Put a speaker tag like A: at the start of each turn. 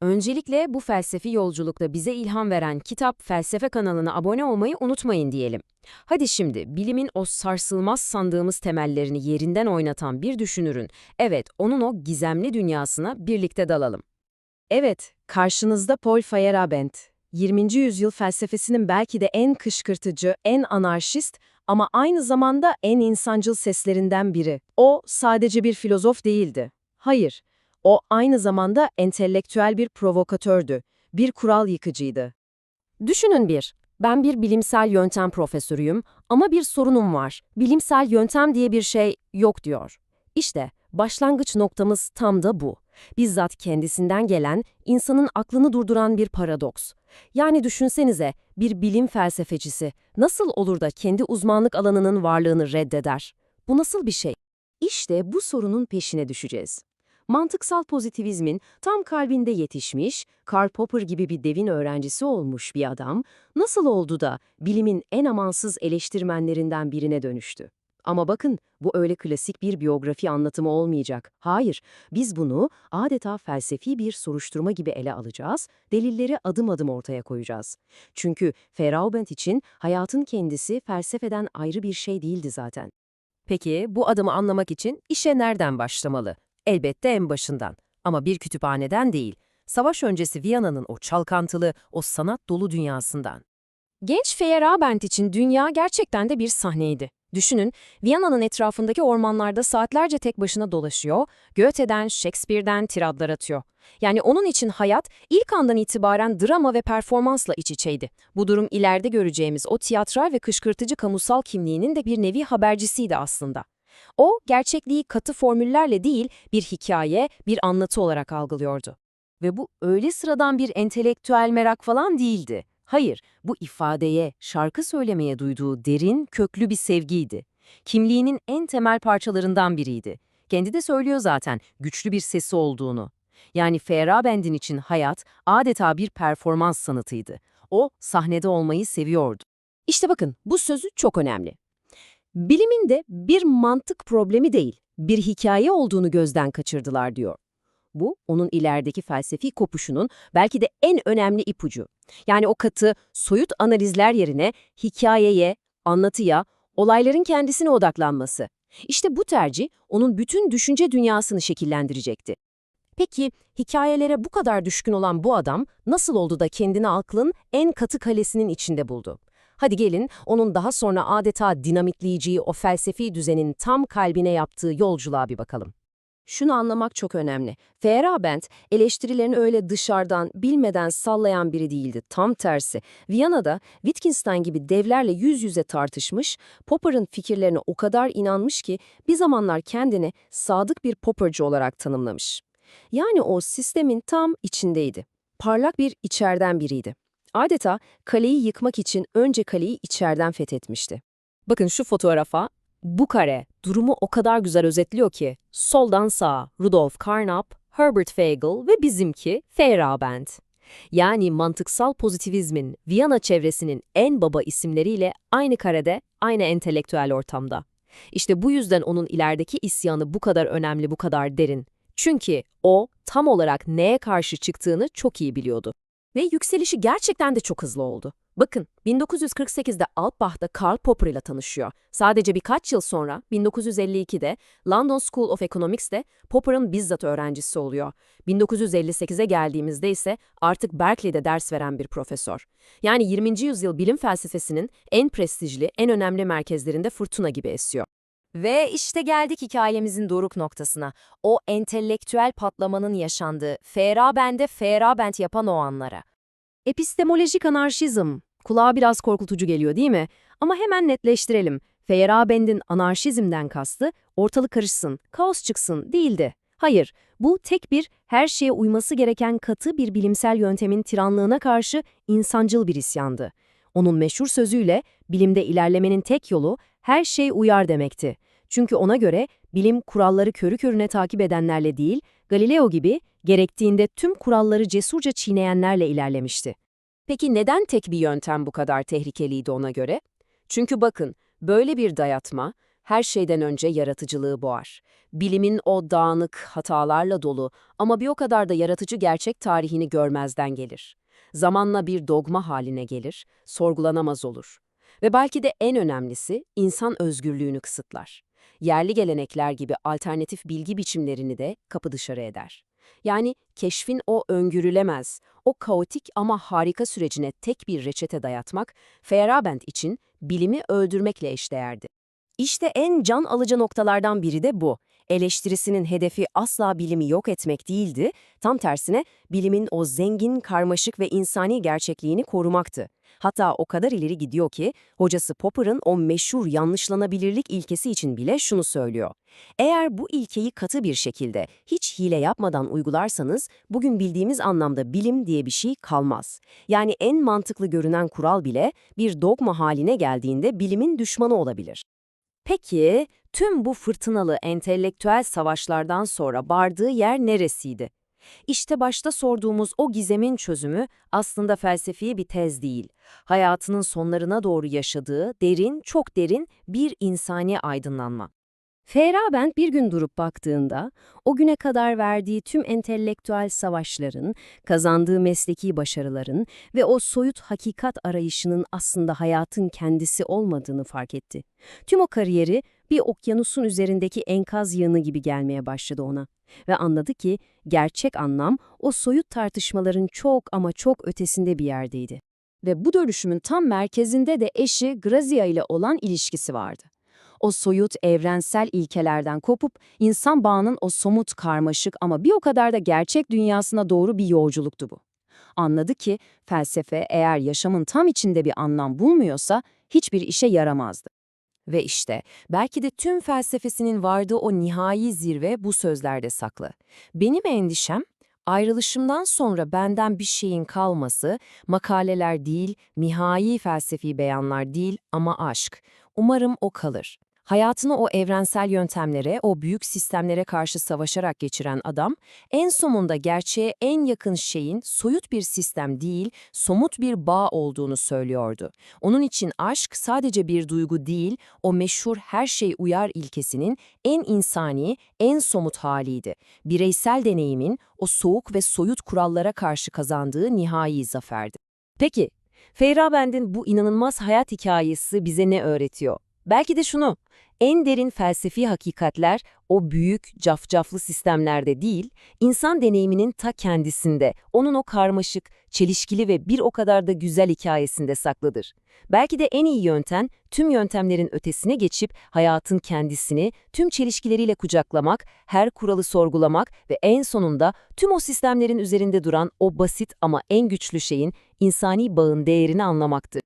A: Öncelikle bu felsefi yolculukta bize ilham veren Kitap Felsefe kanalına abone olmayı unutmayın diyelim. Hadi şimdi bilimin o sarsılmaz sandığımız temellerini yerinden oynatan bir düşünürün, evet onun o gizemli dünyasına birlikte dalalım. Evet, karşınızda Paul Feyerabend. 20. yüzyıl felsefesinin belki de en kışkırtıcı, en anarşist ama aynı zamanda en insancıl seslerinden biri. O sadece bir filozof değildi. Hayır, o aynı zamanda entelektüel bir provokatördü, bir kural yıkıcıydı. Düşünün ben bir bilimsel yöntem profesörüyüm ama bir sorunum var. Bilimsel yöntem diye bir şey yok diyor. İşte başlangıç noktamız tam da bu. Bizzat kendisinden gelen, insanın aklını durduran bir paradoks. Yani düşünsenize, bir bilim felsefecisi nasıl olur da kendi uzmanlık alanının varlığını reddeder? Bu nasıl bir şey? İşte bu sorunun peşine düşeceğiz. Mantıksal pozitivizmin tam kalbinde yetişmiş, Karl Popper gibi bir devin öğrencisi olmuş bir adam, nasıl oldu da bilimin en amansız eleştirmenlerinden birine dönüştü? Ama bakın, bu öyle klasik bir biyografi anlatımı olmayacak. Hayır, biz bunu adeta felsefi bir soruşturma gibi ele alacağız, delilleri adım adım ortaya koyacağız. Çünkü Feyerabend için hayatın kendisi felsefeden ayrı bir şey değildi zaten. Peki bu adımı anlamak için işe nereden başlamalı? Elbette en başından. Ama bir kütüphaneden değil. Savaş öncesi Viyana'nın o çalkantılı, o sanat dolu dünyasından. Genç Feyerabend için dünya gerçekten de bir sahneydi. Düşünün, Viyana'nın etrafındaki ormanlarda saatlerce tek başına dolaşıyor, Goethe'den, Shakespeare'den tiradlar atıyor. Yani onun için hayat ilk andan itibaren drama ve performansla iç içeydi. Bu durum ileride göreceğimiz o tiyatral ve kışkırtıcı kamusal kimliğinin de bir nevi habercisiydi aslında. O, gerçekliği katı formüllerle değil, bir hikaye, bir anlatı olarak algılıyordu. Ve bu öyle sıradan bir entelektüel merak falan değildi. Hayır, bu ifadeye, şarkı söylemeye duyduğu derin, köklü bir sevgiydi. Kimliğinin en temel parçalarından biriydi. Kendi de söylüyor zaten, güçlü bir sesi olduğunu. Yani Feyerabend'in için hayat adeta bir performans sanatıydı. O, sahnede olmayı seviyordu. İşte bakın, bu sözü çok önemli. Bilimin de bir mantık problemi değil, bir hikaye olduğunu gözden kaçırdılar diyor. Bu, onun ilerideki felsefi kopuşunun belki de en önemli ipucu. Yani o katı, soyut analizler yerine hikayeye, anlatıya, olayların kendisine odaklanması. İşte bu tercih onun bütün düşünce dünyasını şekillendirecekti. Peki, hikayelere bu kadar düşkün olan bu adam nasıl oldu da kendini aklın en katı kalesinin içinde buldu? Hadi gelin, onun daha sonra adeta dinamitleyeceği o felsefi düzenin tam kalbine yaptığı yolculuğa bir bakalım. Şunu anlamak çok önemli. Feyerabend, eleştirilerini öyle dışarıdan, bilmeden sallayan biri değildi. Tam tersi. Viyana'da Wittgenstein gibi devlerle yüz yüze tartışmış, Popper'ın fikirlerine o kadar inanmış ki bir zamanlar kendini sadık bir Popper'cı olarak tanımlamış. Yani o sistemin tam içindeydi. Parlak bir içeriden biriydi. Adeta kaleyi yıkmak için önce kaleyi içeriden fethetmişti. Bakın şu fotoğrafa, bu kare durumu o kadar güzel özetliyor ki, soldan sağa Rudolf Carnap, Herbert Feigl ve bizimki Feyerabend. Yani mantıksal pozitivizmin, Viyana çevresinin en baba isimleriyle aynı karede, aynı entelektüel ortamda. İşte bu yüzden onun ilerideki isyanı bu kadar önemli, bu kadar derin. Çünkü o tam olarak neye karşı çıktığını çok iyi biliyordu. Ve yükselişi gerçekten de çok hızlı oldu. Bakın, 1948'de Alpbach'ta Karl Popper ile tanışıyor. Sadece birkaç yıl sonra 1952'de London School of Economics'te Popper'ın bizzat öğrencisi oluyor. 1958'e geldiğimizde ise artık Berkeley'de ders veren bir profesör. Yani 20. yüzyıl bilim felsefesinin en prestijli, en önemli merkezlerinde fırtına gibi esiyor. Ve işte geldik hikayemizin doruk noktasına. O entelektüel patlamanın yaşandığı, Feyerabend'e Feyerabend yapan o anlara. Epistemolojik anarşizm. Kulağa biraz korkutucu geliyor değil mi? Ama hemen netleştirelim. Feyerabend'in anarşizmden kastı ortalık karışsın, kaos çıksın değildi. Hayır, bu tek bir, her şeye uyması gereken katı bir bilimsel yöntemin tiranlığına karşı insancıl bir isyandı. Onun meşhur sözüyle bilimde ilerlemenin tek yolu her şey uyar demekti. Çünkü ona göre bilim kuralları körü körüne takip edenlerle değil, Galileo gibi gerektiğinde tüm kuralları cesurca çiğneyenlerle ilerlemişti. Peki neden tek bir yöntem bu kadar tehlikeliydi ona göre? Çünkü bakın, böyle bir dayatma, her şeyden önce yaratıcılığı boğar. Bilimin o dağınık, hatalarla dolu ama bir o kadar da yaratıcı gerçek tarihini görmezden gelir. Zamanla bir dogma haline gelir, sorgulanamaz olur. Ve belki de en önemlisi insan özgürlüğünü kısıtlar. Yerli gelenekler gibi alternatif bilgi biçimlerini de kapı dışarı eder. Yani keşfin o öngörülemez, o kaotik ama harika sürecine tek bir reçete dayatmak, Feyerabend için bilimi öldürmekle eşdeğerdi. İşte en can alıcı noktalardan biri de bu. Eleştirisinin hedefi asla bilimi yok etmek değildi, tam tersine bilimin o zengin, karmaşık ve insani gerçekliğini korumaktı. Hatta o kadar ileri gidiyor ki, hocası Popper'ın o meşhur yanlışlanabilirlik ilkesi için bile şunu söylüyor. Eğer bu ilkeyi katı bir şekilde, hiç hile yapmadan uygularsanız, bugün bildiğimiz anlamda bilim diye bir şey kalmaz. Yani en mantıklı görünen kural bile bir dogma haline geldiğinde bilimin düşmanı olabilir. Peki, tüm bu fırtınalı entelektüel savaşlardan sonra vardığı yer neresiydi? İşte başta sorduğumuz o gizemin çözümü aslında felsefi bir tez değil. Hayatının sonlarına doğru yaşadığı derin, çok derin bir insani aydınlanma. Feyerabend bir gün durup baktığında, o güne kadar verdiği tüm entelektüel savaşların, kazandığı mesleki başarıların ve o soyut hakikat arayışının aslında hayatın kendisi olmadığını fark etti. Tüm o kariyeri bir okyanusun üzerindeki enkaz yığını gibi gelmeye başladı ona. Ve anladı ki gerçek anlam o soyut tartışmaların çok ama çok ötesinde bir yerdeydi. Ve bu dönüşümün tam merkezinde de eşi Grazia ile olan ilişkisi vardı. O soyut, evrensel ilkelerden kopup insan bağının o somut, karmaşık ama bir o kadar da gerçek dünyasına doğru bir yolculuktu bu. Anladı ki felsefe eğer yaşamın tam içinde bir anlam bulmuyorsa hiçbir işe yaramazdı. Ve işte belki de tüm felsefesinin vardığı o nihai zirve bu sözlerde saklı. Benim endişem, ayrılışımdan sonra benden bir şeyin kalması, makaleler değil, nihai felsefi beyanlar değil ama aşk. Umarım o kalır. Hayatını o evrensel yöntemlere, o büyük sistemlere karşı savaşarak geçiren adam, en sonunda gerçeğe en yakın şeyin soyut bir sistem değil, somut bir bağ olduğunu söylüyordu. Onun için aşk sadece bir duygu değil, o meşhur her şey uyar ilkesinin en insani, en somut haliydi. Bireysel deneyimin o soğuk ve soyut kurallara karşı kazandığı nihai zaferdi. Peki, Feyerabend'in bu inanılmaz hayat hikayesi bize ne öğretiyor? Belki de şunu, en derin felsefi hakikatler o büyük, cafcaflı sistemlerde değil, insan deneyiminin ta kendisinde, onun o karmaşık, çelişkili ve bir o kadar da güzel hikayesinde saklıdır. Belki de en iyi yöntem, tüm yöntemlerin ötesine geçip hayatın kendisini tüm çelişkileriyle kucaklamak, her kuralı sorgulamak ve en sonunda tüm o sistemlerin üzerinde duran o basit ama en güçlü şeyin insani bağın değerini anlamaktır.